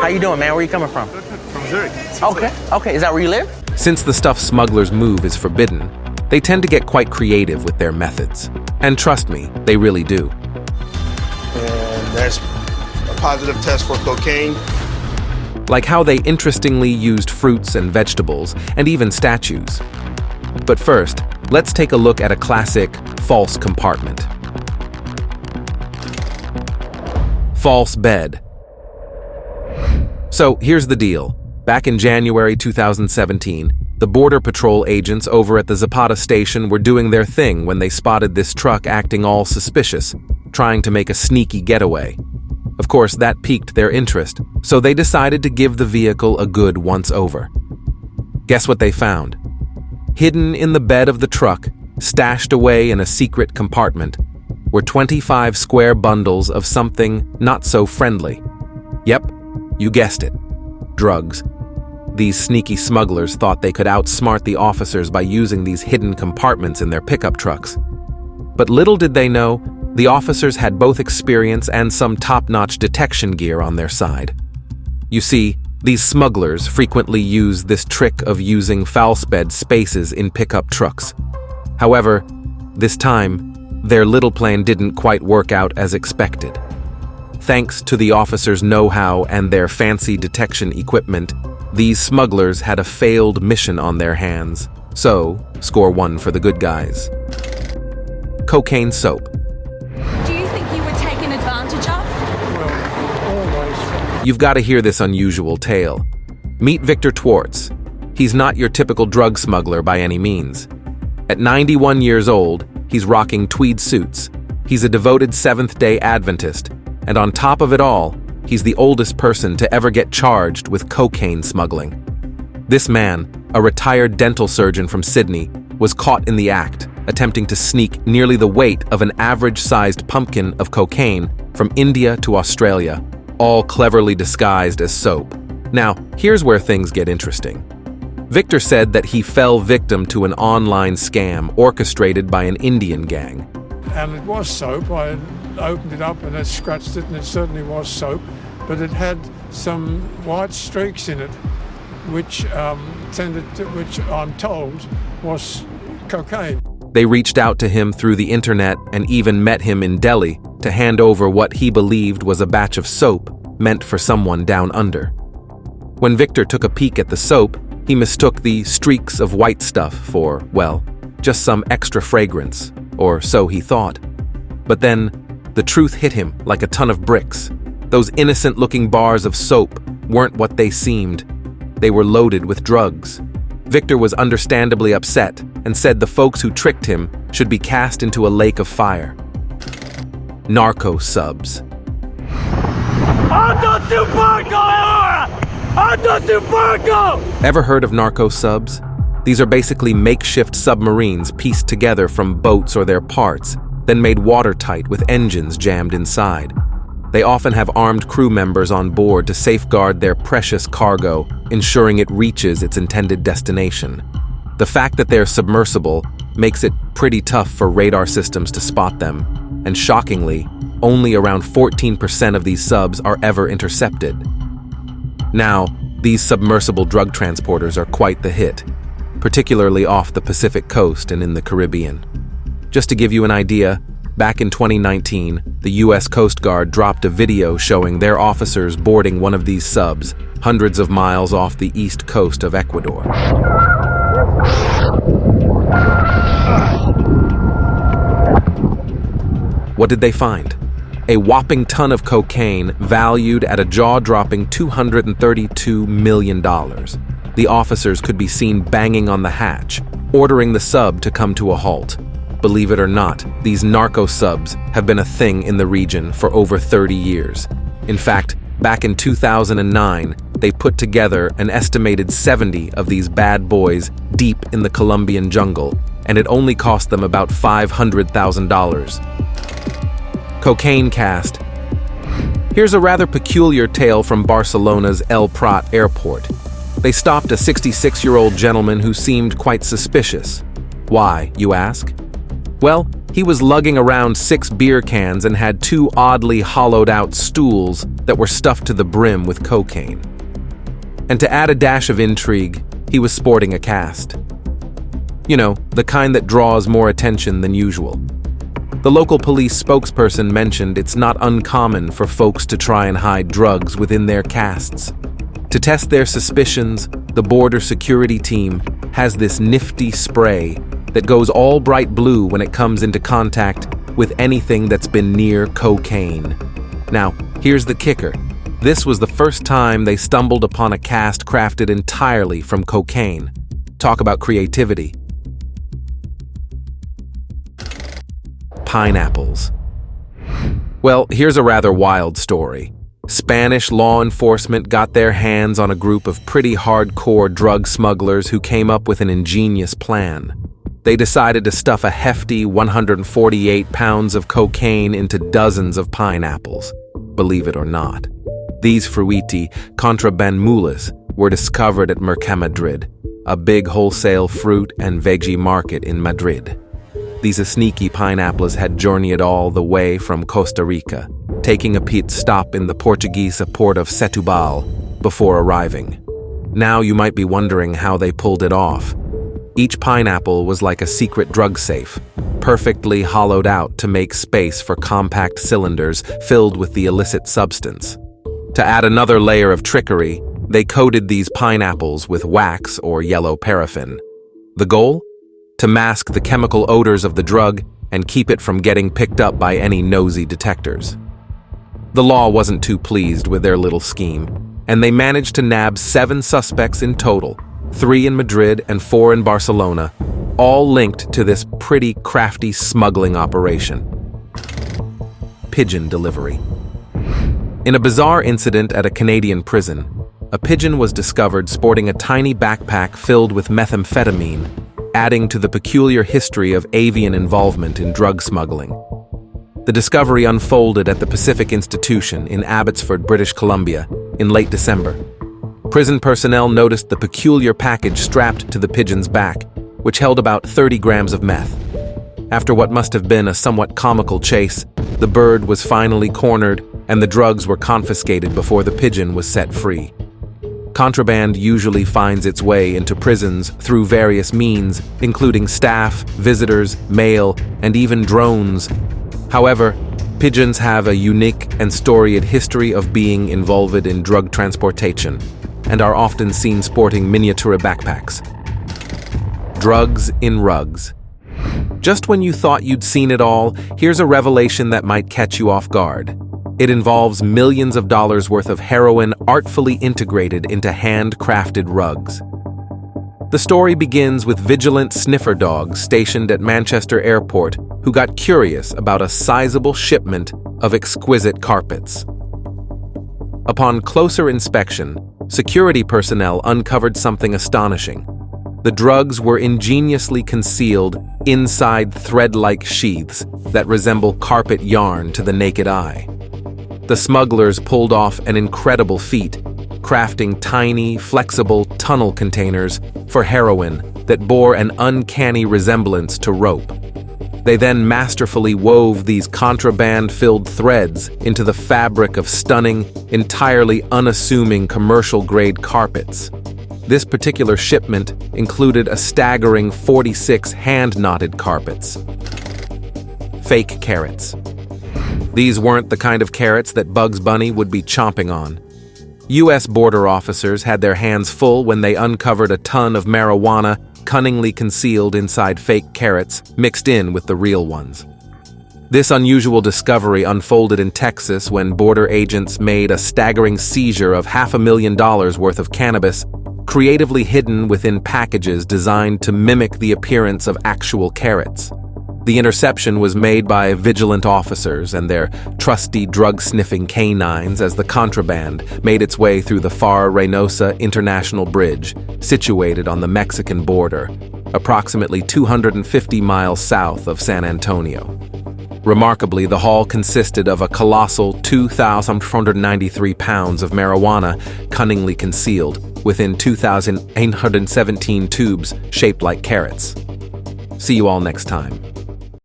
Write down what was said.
How you doing, man? Where you coming from? From Zurich. Okay. Is that where you live? Since the stuff smugglers move is forbidden, they tend to get quite creative with their methods. And trust me, they really do. And there's a positive test for cocaine. Like how they interestingly used fruits and vegetables, and even statues. But first, let's take a look at a classic false compartment. False bed. So here's the deal. Back in January 2017, the Border Patrol agents over at the Zapata station were doing their thing when they spotted this truck acting all suspicious, trying to make a sneaky getaway. Of course, that piqued their interest, so they decided to give the vehicle a good once-over. Guess what they found? Hidden in the bed of the truck, stashed away in a secret compartment, were 25 square bundles of something not so friendly. Yep, you guessed it. Drugs. These sneaky smugglers thought they could outsmart the officers by using these hidden compartments in their pickup trucks. But little did they know, the officers had both experience and some top-notch detection gear on their side. You see, these smugglers frequently use this trick of using false-bed spaces in pickup trucks. However, this time, their little plan didn't quite work out as expected. Thanks to the officers' know-how and their fancy detection equipment, these smugglers had a failed mission on their hands. So, score 1 for the good guys. Cocaine soap. Do you think you were taken advantage of? Well, always. You've got to hear this unusual tale. Meet Victor Twartz. He's not your typical drug smuggler by any means. At 91 years old, he's rocking tweed suits. He's a devoted Seventh-day Adventist. And on top of it all, he's the oldest person to ever get charged with cocaine smuggling. This man, a retired dental surgeon from Sydney, was caught in the act, attempting to sneak nearly the weight of an average-sized pumpkin of cocaine from India to Australia, all cleverly disguised as soap. Now, here's where things get interesting. Victor said that he fell victim to an online scam orchestrated by an Indian gang. And it was soap. I opened it up and I scratched it, and it certainly was soap, but it had some white streaks in it, which which I'm told was cocaine. They reached out to him through the internet and even met him in Delhi to hand over what he believed was a batch of soap meant for someone down under. When Victor took a peek at the soap, he mistook the streaks of white stuff for, well, just some extra fragrance, or so he thought. But then, the truth hit him like a ton of bricks. Those innocent-looking bars of soap weren't what they seemed. They were loaded with drugs. Victor was understandably upset and said the folks who tricked him should be cast into a lake of fire. Narco Subs. Ever heard of Narco Subs? These are basically makeshift submarines pieced together from boats or their parts, then made watertight with engines jammed inside. They often have armed crew members on board to safeguard their precious cargo, ensuring it reaches its intended destination. The fact that they're submersible makes it pretty tough for radar systems to spot them, and shockingly, only around 14% of these subs are ever intercepted. Now, these submersible drug transporters are quite the hit, particularly off the Pacific coast and in the Caribbean. Just to give you an idea, back in 2019, the U.S. Coast Guard dropped a video showing their officers boarding one of these subs, hundreds of miles off the east coast of Ecuador. What did they find? A whopping ton of cocaine valued at a jaw-dropping $232 million. The officers could be seen banging on the hatch, ordering the sub to come to a halt. Believe it or not, these narco subs have been a thing in the region for over 30 years. In fact, back in 2009, they put together an estimated 70 of these bad boys deep in the Colombian jungle, and it only cost them about $500,000. Cocaine cast. Here's a rather peculiar tale from Barcelona's El Prat airport. They stopped a 66-year-old gentleman who seemed quite suspicious. Why, you ask? Well, He was lugging around 6 beer cans and had 2 oddly hollowed-out stools that were stuffed to the brim with cocaine. And to add a dash of intrigue, he was sporting a cast. You know, the kind that draws more attention than usual. The local police spokesperson mentioned it's not uncommon for folks to try and hide drugs within their casts. To test their suspicions, the border security team has this nifty spray that goes all bright blue when it comes into contact with anything that's been near cocaine. Now, here's the kicker. This was the first time they stumbled upon a cast crafted entirely from cocaine. Talk about creativity. Pineapples. Well, here's a rather wild story. Spanish law enforcement got their hands on a group of pretty hardcore drug smugglers who came up with an ingenious plan. They decided to stuff a hefty 148 pounds of cocaine into dozens of pineapples, believe it or not. These fruiti contrabanmulas were discovered at Mercamadrid, a big wholesale fruit and veggie market in Madrid. These sneaky pineapples had journeyed all the way from Costa Rica, taking a pit stop in the Portuguese port of Setúbal before arriving. Now you might be wondering how they pulled it off. Each pineapple was like a secret drug safe, perfectly hollowed out to make space for compact cylinders filled with the illicit substance. To add another layer of trickery, they coated these pineapples with wax or yellow paraffin. The goal? To mask the chemical odors of the drug and keep it from getting picked up by any nosy detectors. The law wasn't too pleased with their little scheme, and they managed to nab 7 suspects in total, 3 in Madrid and 4 in Barcelona, all linked to this pretty crafty smuggling operation. Pigeon Delivery. In a bizarre incident at a Canadian prison, a pigeon was discovered sporting a tiny backpack filled with methamphetamine, adding to the peculiar history of avian involvement in drug smuggling. The discovery unfolded at the Pacific Institution in Abbotsford, British Columbia, in late December. Prison personnel noticed the peculiar package strapped to the pigeon's back, which held about 30 grams of meth. After what must have been a somewhat comical chase, the bird was finally cornered and the drugs were confiscated before the pigeon was set free. Contraband usually finds its way into prisons through various means, including staff, visitors, mail, and even drones. However, pigeons have a unique and storied history of being involved in drug transportation and are often seen sporting miniature backpacks. Drugs in rugs. Just when you thought you'd seen it all, here's a revelation that might catch you off guard. It involves millions of dollars worth of heroin artfully integrated into handcrafted rugs. The story begins with vigilant sniffer dogs stationed at Manchester Airport who got curious about a sizable shipment of exquisite carpets. Upon closer inspection, security personnel uncovered something astonishing. The drugs were ingeniously concealed inside thread-like sheaths that resemble carpet yarn to the naked eye. The smugglers pulled off an incredible feat, crafting tiny, flexible tunnel containers for heroin that bore an uncanny resemblance to rope. They then masterfully wove these contraband-filled threads into the fabric of stunning, entirely unassuming commercial-grade carpets. This particular shipment included a staggering 46 hand-knotted carpets. Fake carrots. These weren't the kind of carrots that Bugs Bunny would be chomping on. U.S. border officers had their hands full when they uncovered a ton of marijuana cunningly concealed inside fake carrots mixed in with the real ones. This unusual discovery unfolded in Texas when border agents made a staggering seizure of $500,000 worth of cannabis, creatively hidden within packages designed to mimic the appearance of actual carrots. The interception was made by vigilant officers and their trusty drug-sniffing canines as the contraband made its way through the FAR Reynosa International Bridge, situated on the Mexican border, approximately 250 miles south of San Antonio. Remarkably, the haul consisted of a colossal 2,493 pounds of marijuana cunningly concealed within 2,817 tubes shaped like carrots. See you all next time.